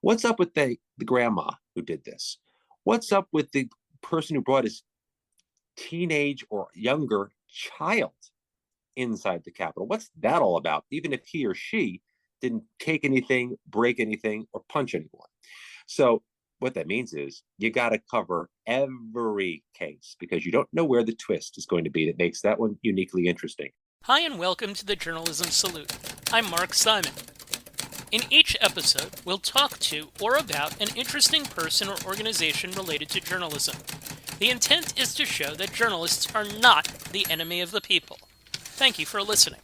What's up with the grandma who did this? What's up with the person who brought his teenage or younger child inside the Capitol? What's that all about? Even if he or she didn't take anything, break anything, or punch anyone. So what that means is you got to cover every case because you don't know where the twist is going to be that makes that one uniquely interesting. Hi and welcome to the Journalism Salute. I'm Mark Simon. In each episode, we'll talk to or about an interesting person or organization related to journalism. The intent is to show that journalists are not the enemy of the people. Thank you for listening.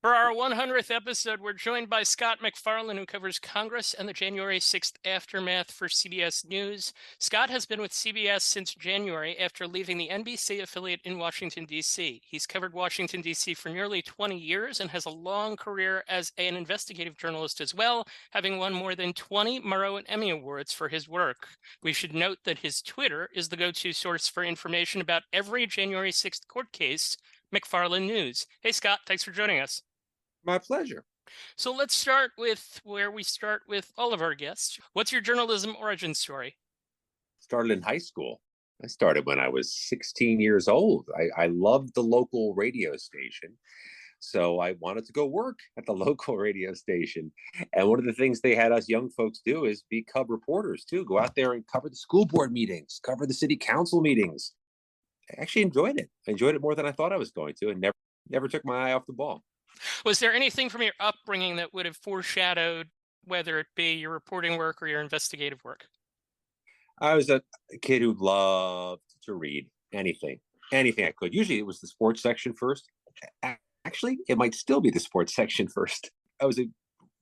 For our 100th episode, we're joined by Scott MacFarlane, who covers Congress and the January 6th aftermath for CBS News. Scott has been with CBS since January after leaving the NBC affiliate in Washington, D.C. He's covered Washington, D.C. for nearly 20 years and has a long career as an investigative journalist as well, having won more than 20 Murrow and Emmy Awards for his work. We should note that his Twitter is the go-to source for information about every January 6th court case, MacFarlane News. Hey, Scott, thanks for joining us. My pleasure. So let's start with where we start with all of our guests. What's your journalism origin story? Started in high school. I started when I was 16 years old. I loved the local radio station. So I wanted to go work at the local radio station. And one of the things they had us young folks do is be cub reporters too. Go out there and cover the school board meetings, cover the city council meetings. I actually enjoyed it. I enjoyed it more than I thought I was going to and never took my eye off the ball. Was there anything from your upbringing that would have foreshadowed whether it be your reporting work or your investigative work? I was a kid who loved to read anything I could. Usually it was the sports section first. Actually, it might still be the sports section first. I was a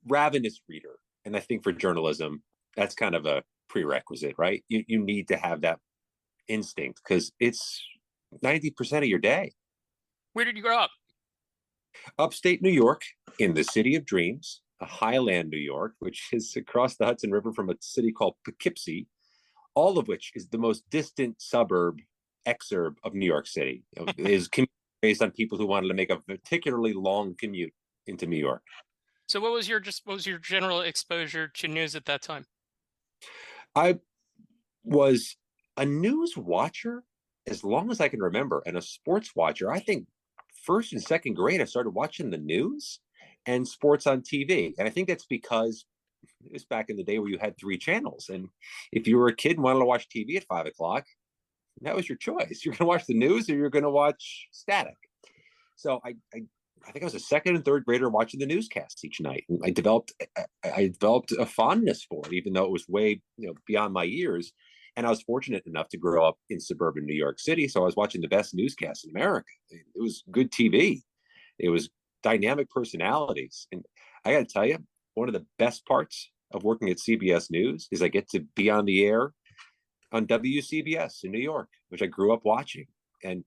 ravenous reader. And I think for journalism, that's kind of a prerequisite, right? You need to have that instinct because it's 90% of your day. Where did you grow up? Upstate New York, in the city of dreams, Highland, New York, which is across the Hudson River from a city called Poughkeepsie, all of which is the most distant exurb of New York City. It is based on people who wanted to make a particularly long commute into New York. So what was your general exposure to news at that time? I was a news watcher as long as I can remember, and a sports watcher. I think first and second grade, I started watching the news and sports on TV. And I think that's because it was back in the day where you had 3 channels. And if you were a kid and wanted to watch TV at 5 o'clock, that was your choice. You're going to watch the news or you're going to watch static. So I think I was a second and third grader watching the newscasts each night. And I developed a fondness for it, even though it was way beyond my years. And I was fortunate enough to grow up in suburban New York City. So I was watching the best newscasts in America. It was good TV. It was dynamic personalities. And I got to tell you, one of the best parts of working at CBS News is I get to be on the air on WCBS in New York, which I grew up watching. And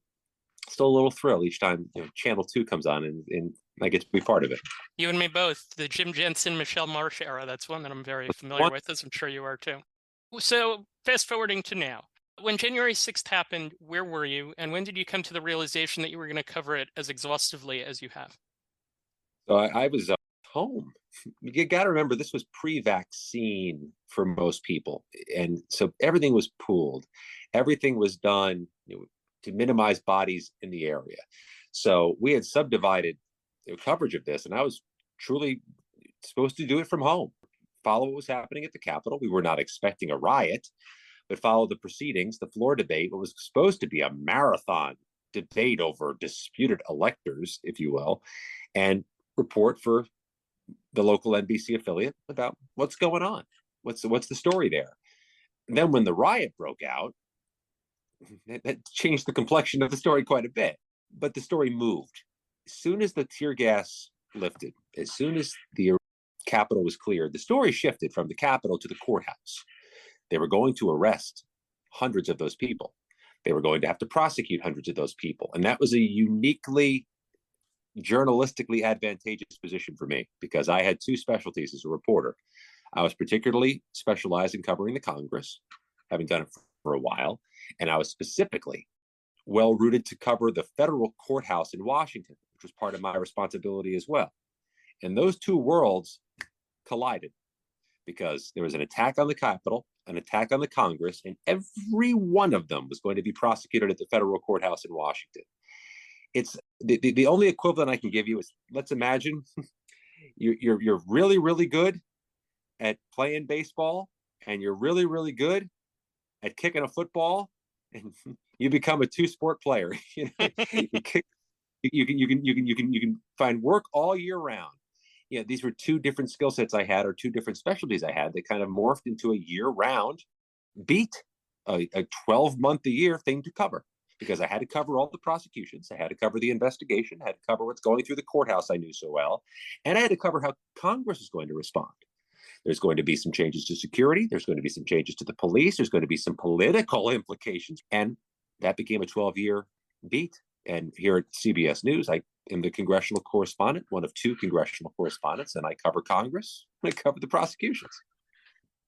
still a little thrill each time Channel 2 comes on and I get to be part of it. You and me both. The Jim Jensen, Michelle Marsh era. That's one that I'm very familiar with, as I'm sure you are too. So fast forwarding to now, when January 6th happened, where were you? And when did you come to the realization that you were going to cover it as exhaustively as you have? So I was home. You got to remember, this was pre-vaccine for most people. And so everything was pooled. Everything was done to minimize bodies in the area. So we had subdivided coverage of this, and I was truly supposed to do it from home. Follow what was happening at the Capitol. We were not expecting a riot, but follow the proceedings, the floor debate, what was supposed to be a marathon debate over disputed electors, if you will, and report for the local NBC affiliate about what's going on. What's the story there? And then when the riot broke out, that changed the complexion of the story quite a bit. But the story moved. As soon as the tear gas lifted, as soon as the Capitol was cleared, the story shifted from the Capitol to the courthouse. They were going to arrest hundreds of those people. They were going to have to prosecute hundreds of those people. And that was a uniquely journalistically advantageous position for me because I had 2 specialties as a reporter. I was particularly specialized in covering the Congress, having done it for a while. And I was specifically well-rooted to cover the federal courthouse in Washington, which was part of my responsibility as well. And those 2 worlds collided because there was an attack on the Capitol, an attack on the Congress, and every one of them was going to be prosecuted at the federal courthouse in Washington. It's the only equivalent I can give you is, let's imagine you're really, really good at playing baseball, and you're really, really good at kicking a football, and you become a two-sport player. You know, you can find work all year round. You know, these were two different skill sets I had, or two different specialties I had, that kind of morphed into a year-round beat, a 12-month-a-year thing to cover, because I had to cover all the prosecutions, I had to cover the investigation, I had to cover what's going through the courthouse I knew so well, and I had to cover how Congress is going to respond. There's going to be some changes to security. There's going to be some changes to the police. There's going to be some political implications. And that became a 12-year beat. And here at CBS News, I am the congressional correspondent, one of two congressional correspondents, and I cover Congress. I cover the prosecutions.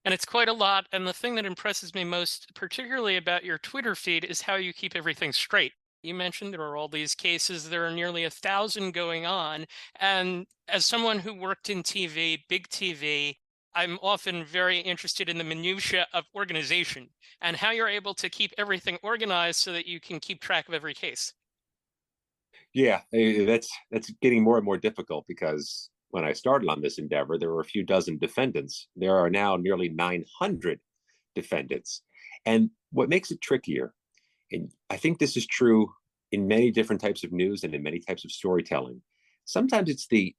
And it's quite a lot. And the thing that impresses me most, particularly about your Twitter feed, is how you keep everything straight. You mentioned there are all these cases. There are nearly 1,000 going on. And as someone who worked in TV, big TV, I'm often very interested in the minutia of organization and how you're able to keep everything organized so that you can keep track of every case. Yeah, that's getting more and more difficult, because when I started on this endeavor, there were a few dozen defendants. There are now nearly 900 defendants. And what makes it trickier, and I think this is true in many different types of news and in many types of storytelling, sometimes it's the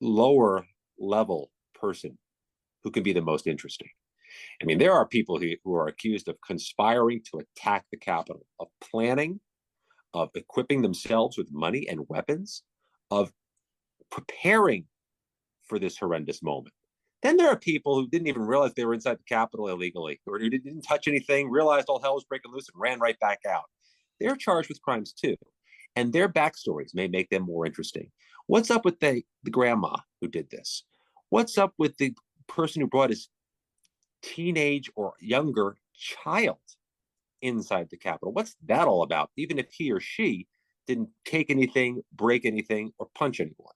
lower level person who can be the most interesting. I mean, there are people who are accused of conspiring to attack the Capitol, of planning, of equipping themselves with money and weapons, of preparing for this horrendous moment. Then there are people who didn't even realize they were inside the Capitol illegally, or who didn't touch anything, realized all hell was breaking loose, and ran right back out. They're charged with crimes too, and their backstories may make them more interesting. What's up with the grandma who did this? What's up with the person who brought his teenage or younger child inside the Capitol? What's that all about, even if he or she didn't take anything, break anything, or punch anyone?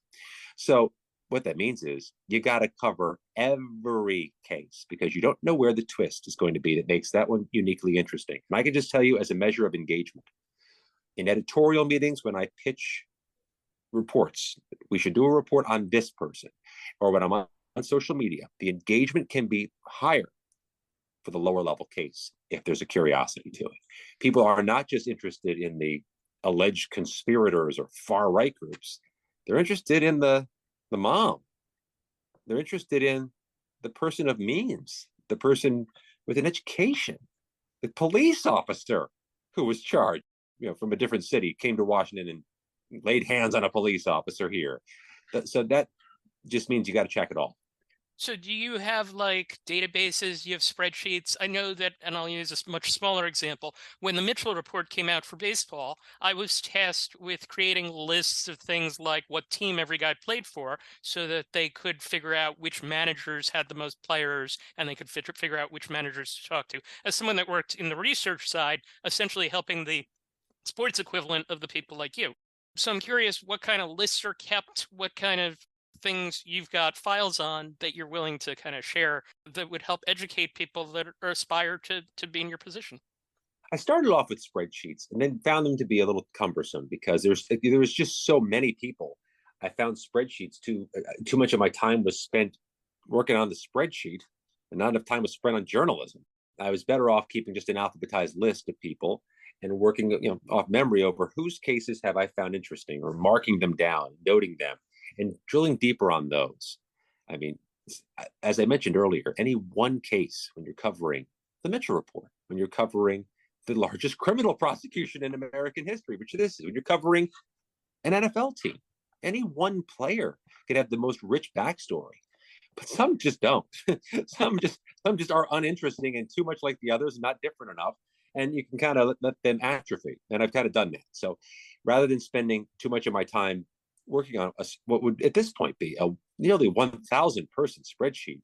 So what that means is you got to cover every case, because you don't know where the twist is going to be that makes that one uniquely interesting. And I can just tell you, as a measure of engagement, in editorial meetings, when I pitch reports, we should do a report on this person, or when I'm on social media, the engagement can be higher for the lower level case if there's a curiosity to it. People are not just interested in the alleged conspirators or far right groups. They're interested in the mom. They're interested in the person of means, the person with an education, the police officer who was charged, from a different city, came to Washington and laid hands on a police officer here. So that just means you got to check it all. So do you have like databases, you have spreadsheets? I know that, and I'll use a much smaller example. When the Mitchell report came out for baseball, I was tasked with creating lists of things like what team every guy played for, so that they could figure out which managers had the most players, and they could figure out which managers to talk to. As someone that worked in the research side, essentially helping the sports equivalent of the people like you. So I'm curious what kind of lists are kept, what kind of things you've got files on that you're willing to kind of share that would help educate people that aspire to be in your position. I started off with spreadsheets and then found them to be a little cumbersome, because there was just so many people. I found spreadsheets too much of my time was spent working on the spreadsheet, and not enough time was spent on journalism. I was better off keeping just an alphabetized list of people and working, off memory over whose cases have I found interesting, or marking them down, noting them, and drilling deeper on those. I mean, as I mentioned earlier, any one case, when you're covering the Mitchell report, when you're covering the largest criminal prosecution in American history, which this is, when you're covering an NFL team, any one player could have the most rich backstory, but some just don't. some just are uninteresting and too much like the others, not different enough, and you can kind of let them atrophy. And I've kind of done that. So rather than spending too much of my time working on what would at this point be a nearly 1,000 person spreadsheet,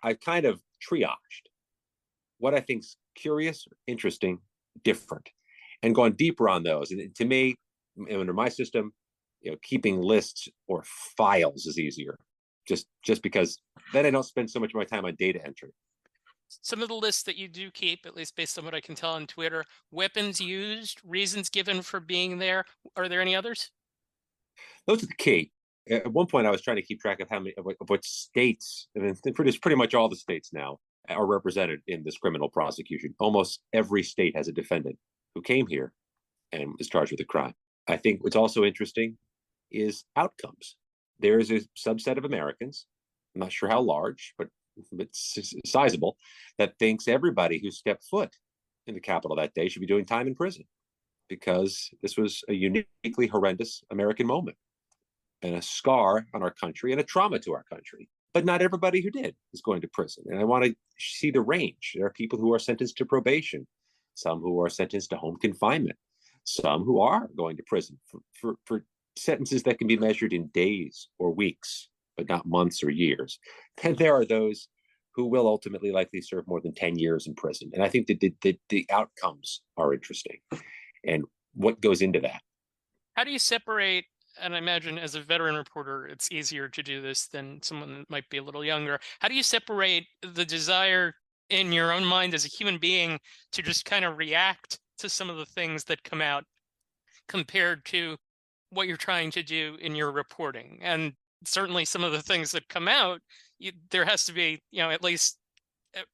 I kind of triaged what I think's curious, interesting, different, and gone deeper on those. And to me, under my system, keeping lists or files is easier. just because then I don't spend so much of my time on data entry. Some of the lists that you do keep, at least based on what I can tell on Twitter, weapons used, reasons given for being there. Are there any others? Those are the key. At one point, I was trying to keep track of how many of what states, and it's pretty much all the states now are represented in this criminal prosecution. Almost every state has a defendant who came here and is charged with a crime. I think what's also interesting is outcomes. There is a subset of Americans, I'm not sure how large, but it's sizable, that thinks everybody who stepped foot in the Capitol that day should be doing time in prison because this was a uniquely horrendous American moment and a scar on our country and a trauma to our country. But not everybody who did is going to prison. And I want to see the range. There are people who are sentenced to probation, some who are sentenced to home confinement, some who are going to prison for sentences that can be measured in days or weeks, but not months or years. And there are those who will ultimately likely serve more than 10 years in prison. And I think that the outcomes are interesting and what goes into that. How do you separate, and I imagine as a veteran reporter, it's easier to do this than someone that might be a little younger. How do you separate the desire in your own mind as a human being to just kind of react to some of the things that come out compared to what you're trying to do in your reporting? And certainly some of the things that come out, there has to be, at least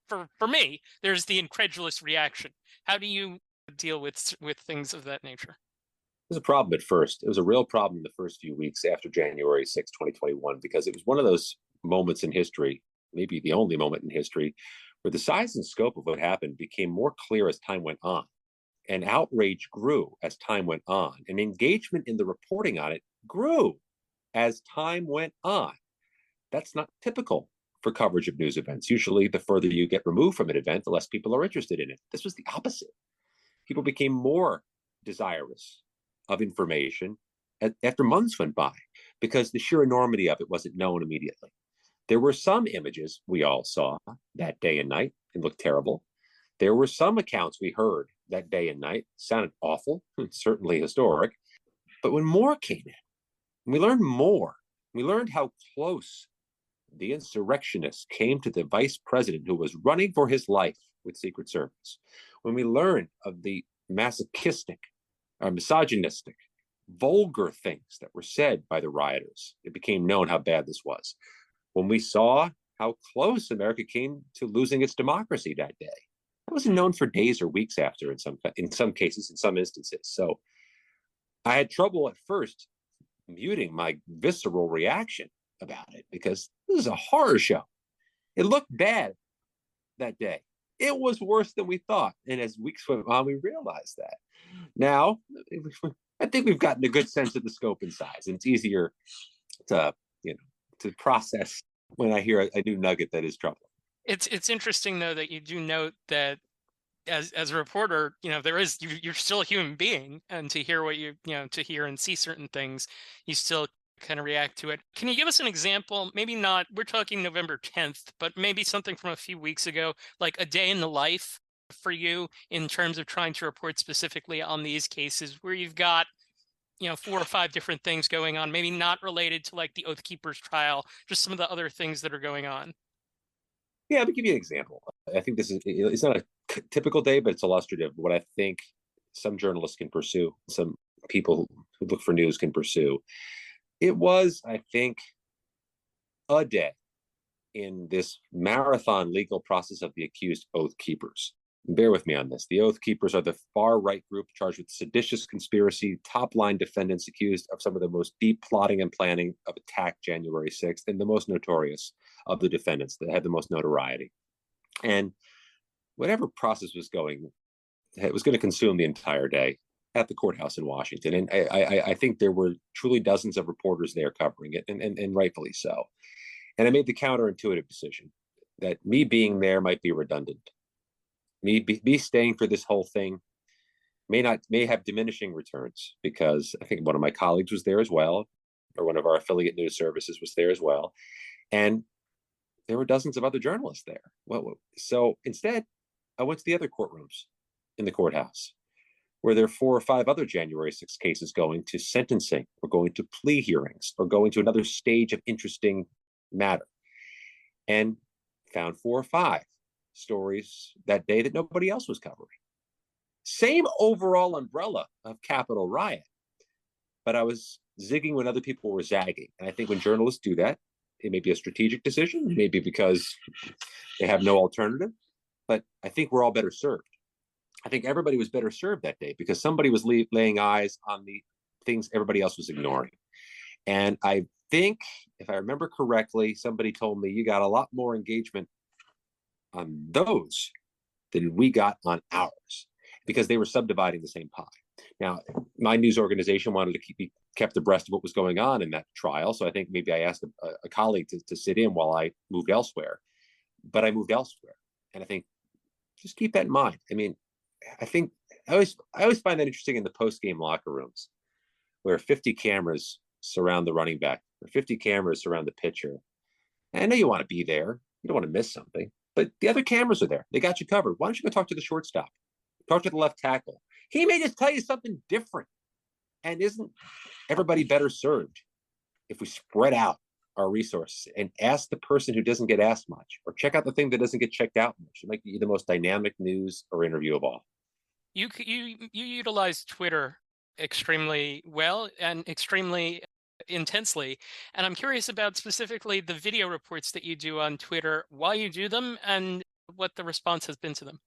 for me, there's the incredulous reaction. How do you deal with things of that nature? It was a problem at first. It was a real problem in the first few weeks after January 6, 2021, because it was one of those moments in history, maybe the only moment in history, where the size and scope of what happened became more clear as time went on. And outrage grew as time went on. And engagement in the reporting on it grew as time went on. That's not typical for coverage of news events. Usually, the further you get removed from an event, the less people are interested in it. This was the opposite. People became more desirous of information after months went by because the sheer enormity of it wasn't known immediately. There were some images we all saw that day and night and looked terrible. There were some accounts we heard that day and night, sounded awful, certainly historic. But when more came in, we learned more. We learned how close the insurrectionists came to the vice president who was running for his life with Secret Service. When we learned of the masochistic, misogynistic, vulgar things that were said by the rioters, it became known how bad this was. When we saw how close America came to losing its democracy that day, that wasn't known for days or weeks after in some cases, in some instances. So I had trouble at first muting my visceral reaction about it because this is a horror show. It looked bad that day. It was worse than we thought. And as weeks went on, we realized that. Now, I think we've gotten a good sense of the scope and size, and it's easier to, to process when I hear a new nugget that is troubling. It's interesting though that you do note that as a reporter, you're still a human being, and to hear what to hear and see certain things, you still kind of react to it. Can you give us an example? Maybe not, we're talking November 10th, but maybe something from a few weeks ago, like a day in the life for you in terms of trying to report specifically on these cases where you've got 4 or 5 different things going on, maybe not related to like the Oath Keepers trial, just some of the other things that are going on. Yeah, let me give you an example. I think it's not a typical day, but it's illustrative of what I think some journalists can pursue, some people who look for news can pursue. It was, I think, a day in this marathon legal process of the accused Oath Keepers. Bear with me on this. The Oath Keepers are the far-right group charged with seditious conspiracy, top-line defendants accused of some of the most deep plotting and planning of attack January 6th, and the most notorious of the defendants that had the most notoriety. And whatever process was going, it was going to consume the entire day at the courthouse in Washington. And I think there were truly dozens of reporters there covering it, and rightfully so. And I made the counterintuitive decision that me being there might be redundant. Me staying for this whole thing may have diminishing returns, because I think one of my colleagues was there as well, or one of our affiliate news services was there as well. And there were dozens of other journalists there. So instead, I went to the other courtrooms in the courthouse, where there are 4 or 5 other January 6 cases going to sentencing, or going to plea hearings, or going to another stage of interesting matter, and found 4 or 5 stories that day that nobody else was covering. Same overall umbrella of Capitol riot, but I was zigging when other people were zagging. And I think when journalists do that, it may be a strategic decision, maybe because they have no alternative, but I think we're all better served. I think everybody was better served that day because somebody was laying eyes on the things everybody else was ignoring. And I think, if I remember correctly, somebody told me you got a lot more engagement on those than we got on ours because they were subdividing the same pie. Now, my news organization wanted to be kept abreast of what was going on in that trial. So I think maybe I asked a colleague to sit in while I moved elsewhere. But I moved elsewhere. And I think just keep that in mind. I mean, I think I always find that interesting in the post-game locker rooms where 50 cameras surround the running back or 50 cameras surround the pitcher. And I know you want to be there. You don't want to miss something. But the other cameras are there. They got you covered. Why don't you go talk to the shortstop? Talk to the left tackle. He may just tell you something different. And isn't everybody better served if we spread out our resources and ask the person who doesn't get asked much, or check out the thing that doesn't get checked out much? It might be the most dynamic news or interview of all. You utilize Twitter extremely well and extremely intensely, and I'm curious about specifically the video reports that you do on Twitter, why you do them, and what the response has been to them.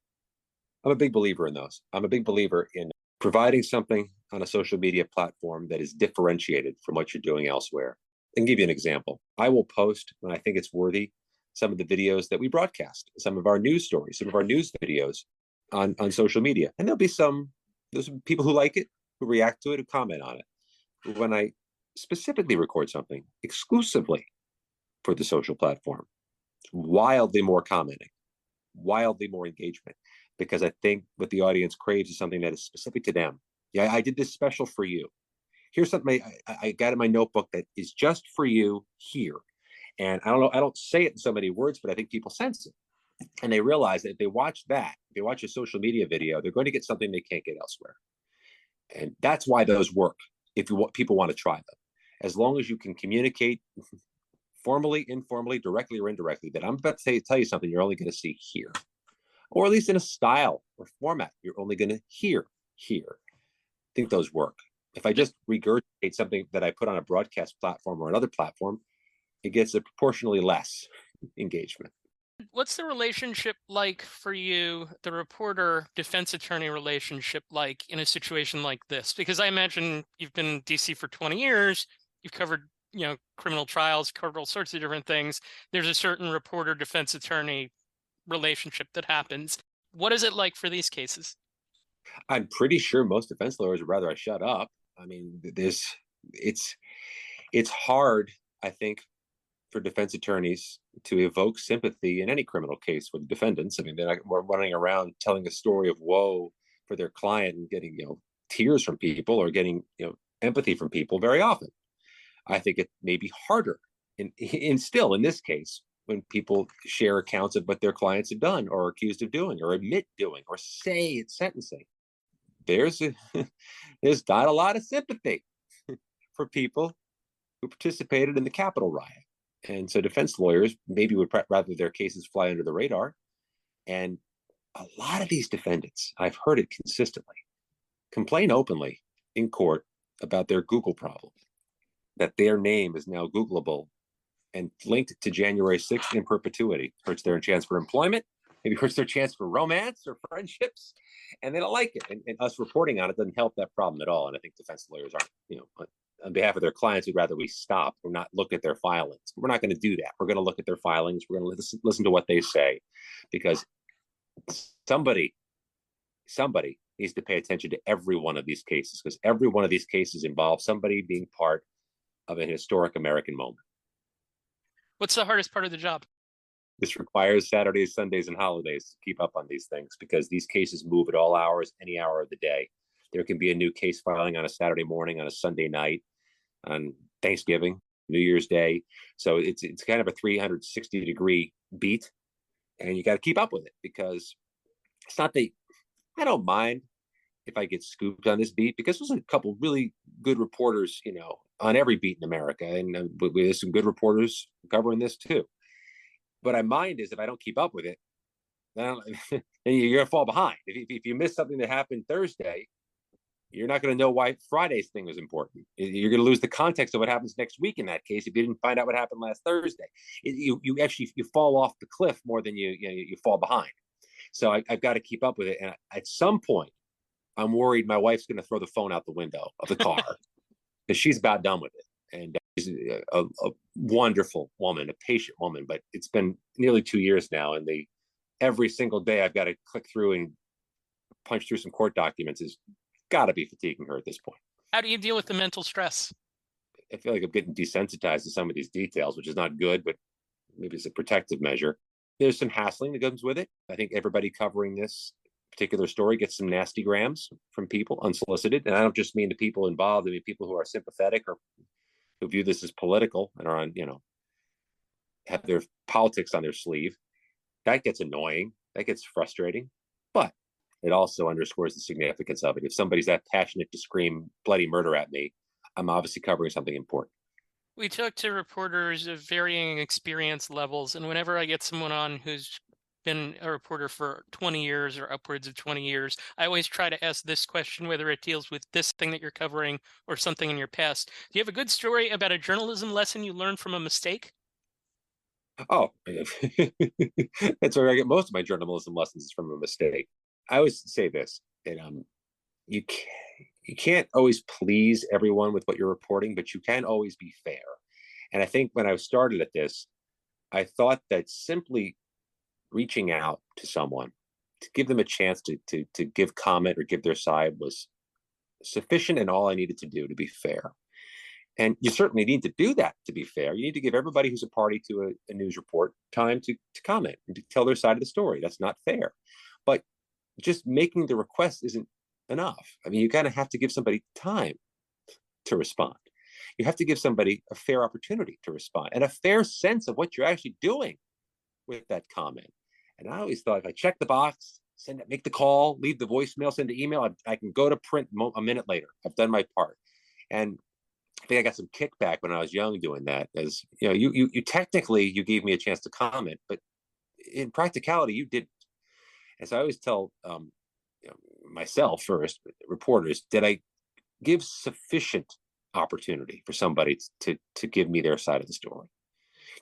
I'm a big believer in those. I'm a big believer in providing something on a social media platform that is differentiated from what you're doing elsewhere. I can give you an example. I will post, when I think it's worthy, some of the videos that we broadcast, some of our news stories, some of our news videos on social media. And there's people who like it, who react to it, who comment on it. When I specifically record something exclusively for the social platform, wildly more commenting, wildly more engagement, because I think what the audience craves is something that is specific to them. Yeah, I did this special for you. Here's something I got in my notebook that is just for you here. And I don't know, I don't say it in so many words, but I think people sense it. And they realize that if they watch a social media video, they're going to get something they can't get elsewhere. And that's why those work if people want to try them. As long as you can communicate formally, informally, directly or indirectly, that I'm about to tell you something you're only going to see here, or at least in a style or format you're only going to hear here. I think those work. If I just regurgitate something that I put on a broadcast platform or another platform, it gets a proportionally less engagement. What's the relationship like for you, the reporter defense attorney relationship, like in a situation like this? Because I imagine you've been in DC for 20 years, you've covered, criminal trials, covered all sorts of different things. There's a certain reporter defense attorney relationship that happens. What is it like for these cases? I'm pretty sure most defense lawyers would rather I shut up. I mean, it's hard, I think, for defense attorneys to evoke sympathy in any criminal case with defendants. I mean, they're not running around telling a story of woe for their client and getting, tears from people or getting, empathy from people very often. I think it may be harder in still in this case when people share accounts of what their clients have done or are accused of doing or admit doing or say at sentencing. There's not a lot of sympathy for people who participated in the Capitol riot. And so defense lawyers maybe would rather their cases fly under the radar. And a lot of these defendants, I've heard it consistently, complain openly in court about their Google problem, that their name is now Googleable and linked to January 6th in perpetuity. Hurts their chance for employment, maybe hurts their chance for romance or friendships, and they don't like it. And us reporting on it doesn't help that problem at all. And I think defense lawyers aren't, on behalf of their clients, would rather we stop or not look at their filings. We're not going to do that. We're going to look at their filings. We're going to listen to what they say, because somebody needs to pay attention to every one of these cases, because every one of these cases involves somebody being part of an historic American moment. What's the hardest part of the job? This requires Saturdays, Sundays, and holidays to keep up on these things, because these cases move at all hours, any hour of the day. There can be a new case filing on a Saturday morning, on a Sunday night, on Thanksgiving, New Year's Day. So it's kind of a 360-degree beat, and you got to keep up with it, because it's not that I don't mind if I get scooped on this beat, because there's a couple really good reporters, on every beat in America, and there's some good reporters covering this too. But I mind is if I don't keep up with it, then you're going to fall behind. If you miss something that happened Thursday, you're not going to know why Friday's thing was important. You're going to lose the context of what happens next week in that case if you didn't find out what happened last Thursday. You actually fall off the cliff more than you fall behind. So I've got to keep up with it. And at some point, I'm worried my wife's going to throw the phone out the window of the car because she's about done with it. And she's a wonderful woman, a patient woman. But it's been nearly 2 years now, and every single day I've got to click through and punch through some court documents is got to be fatiguing her at this point. How do you deal with the mental stress? I feel like I'm getting desensitized to some of these details, which is not good, but maybe it's a protective measure. There's some hassling that comes with it. I think everybody covering this particular story gets some nasty grams from people unsolicited. And I don't just mean the people involved. I mean people who are sympathetic or who view this as political and are on, have their politics on their sleeve. That gets annoying. That gets frustrating. But it also underscores the significance of it. If somebody's that passionate to scream bloody murder at me, I'm obviously covering something important. We talk to reporters of varying experience levels, and whenever I get someone on who's been a reporter for 20 years or upwards of 20 years, I always try to ask this question, whether it deals with this thing that you're covering or something in your past. Do you have a good story about a journalism lesson you learned from a mistake? Oh, that's where I get most of my journalism lessons is from a mistake. I always say this, that you can't, you can't always please everyone with what you're reporting, but you can always be fair. And I think when I started at this, I thought that simply reaching out to someone to give them a chance to give comment or give their side was sufficient and all I needed to do to be fair. And you certainly need to do that to be fair. You need to give everybody who's a party to a news report time to comment and to tell their side of the story. That's not fair. But just making the request isn't enough. I mean, you kind of have to give somebody time to respond. You have to give somebody a fair opportunity to respond and a fair sense of what you're actually doing with that comment. And I always thought if I check the box, make the call, leave the voicemail, send the email, I can go to print a minute later. I've done my part. And I think I got some kickback when I was young doing that. As you technically you gave me a chance to comment, but in practicality you didn't. And so I always tell myself first, reporters, did I give sufficient opportunity for somebody to give me their side of the story?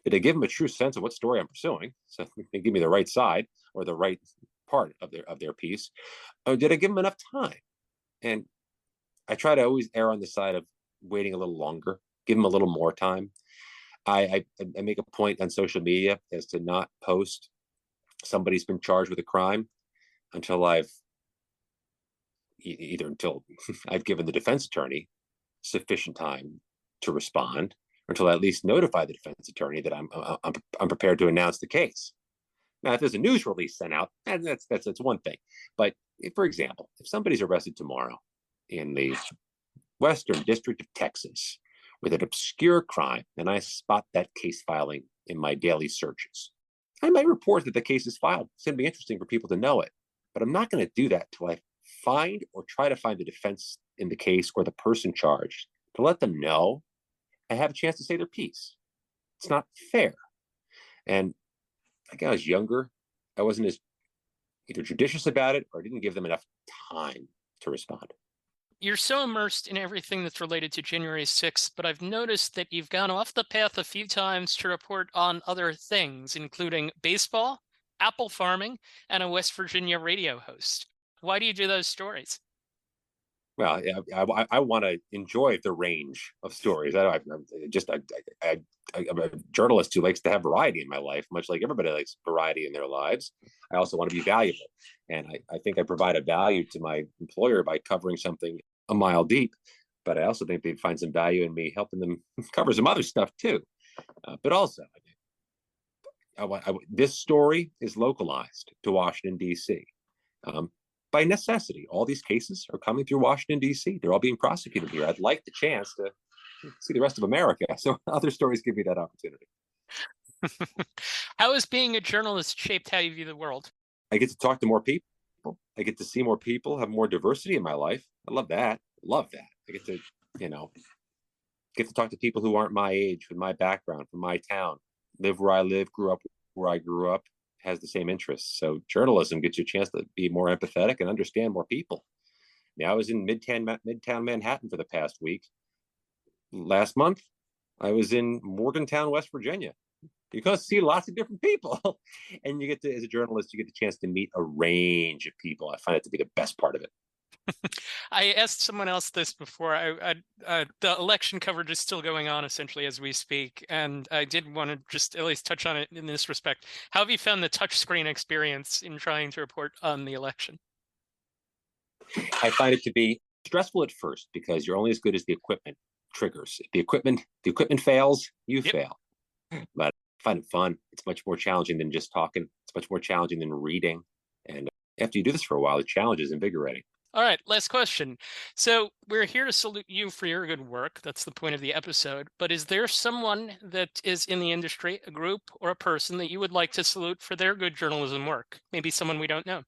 Did I give them a true sense of what story I'm pursuing? So they give me the right side or the right part of their piece. Or did I give them enough time? And I try to always err on the side of waiting a little longer, give them a little more time. I make a point on social media as to not post somebody's been charged with a crime until I've given the defense attorney sufficient time to respond, or until I at least notify the defense attorney that I'm prepared to announce the case. Now, if there's a news release sent out, that's one thing. But for example, if somebody's arrested tomorrow in the Western District of Texas with an obscure crime, and I spot that case filing in my daily searches, I might report that the case is filed. It's going to be interesting for people to know it, but I'm not going to do that till I find or try to find the defense in the case or the person charged to let them know I have a chance to say their piece. It's not fair. And I think I was younger. I wasn't as either judicious about it or didn't give them enough time to respond. You're so immersed in everything that's related to January 6th, but I've noticed that you've gone off the path a few times to report on other things, including baseball, apple farming, and a West Virginia radio host. Why do you do those stories? Well, I want to enjoy the range of stories. I'm a journalist who likes to have variety in my life, much like everybody likes variety in their lives. I also want to be valuable. And I think I provide a value to my employer by covering something a mile deep. But I also think they'd find some value in me helping them cover some other stuff too. But also, this story is localized to Washington, D.C. By necessity, all these cases are coming through Washington, D.C. They're all being prosecuted here. I'd like the chance to see the rest of America. So other stories give me that opportunity. How has being a journalist shaped how you view the world? I get to talk to more people. I get to see more people, have more diversity in my life. I love that. Love that. I get to, get to talk to people who aren't my age, with my background, from my town, live where I live, grew up where I grew up, has the same interests. So journalism gets you a chance to be more empathetic and understand more people. Now, I was in Midtown Manhattan for the past week. Last month, I was in Morgantown, West Virginia. You can see lots of different people, and you get to, as a journalist, you get the chance to meet a range of people. I find it to be the best part of it. I asked someone else this before. The election coverage is still going on essentially as we speak, and I did want to just at least touch on it in this respect. How have you found the touchscreen experience in trying to report on the election? I find it to be stressful at first because you're only as good as the equipment triggers. If the equipment fails, you fail. But I find it fun. It's much more challenging than just talking. It's much more challenging than reading. And after you do this for a while, the challenge is invigorating. All right, last question. So we're here to salute you for your good work. That's the point of the episode. But is there someone that is in the industry, a group or a person that you would like to salute for their good journalism work? Maybe someone we don't know.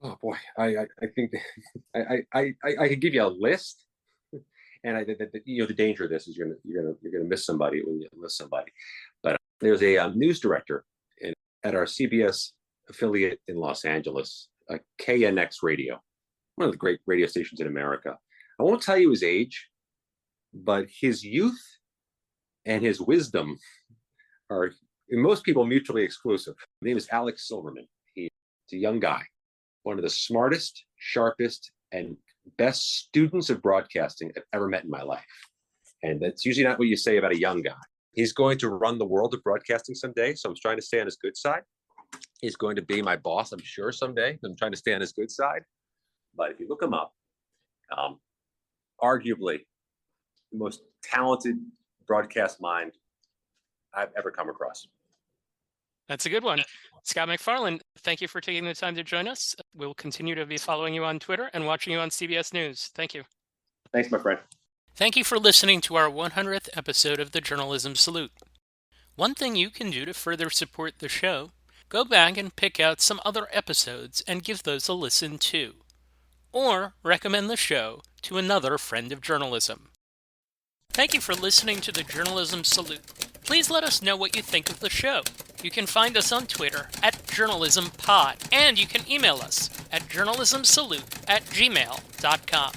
Oh boy, I think I could give you a list, and the danger of this is you're gonna miss somebody when you miss somebody. But there's a news director at our CBS affiliate in Los Angeles, KNX Radio, one of the great radio stations in America. I won't tell you his age, but his youth and his wisdom are, in most people, mutually exclusive. His name is Alex Silverman. He's a young guy, one of the smartest, sharpest, and best students of broadcasting I've ever met in my life. And that's usually not what you say about a young guy. He's going to run the world of broadcasting someday, so I'm trying to stay on his good side. He's going to be my boss, I'm sure, someday. I'm trying to stay on his good side. But if you look him up, arguably the most talented broadcast mind I've ever come across. That's a good one. Scott MacFarlane, thank you for taking the time to join us. We'll continue to be following you on Twitter and watching you on CBS News. Thank you. Thanks, my friend. Thank you for listening to our 100th episode of the Journalism Salute. One thing you can do to further support the show, go back and pick out some other episodes and give those a listen too. Or recommend the show to another friend of journalism. Thank you for listening to the Journalism Salute. Please let us know what you think of the show. You can find us on Twitter @JournalismPod, and you can email us at journalismsalute@gmail.com.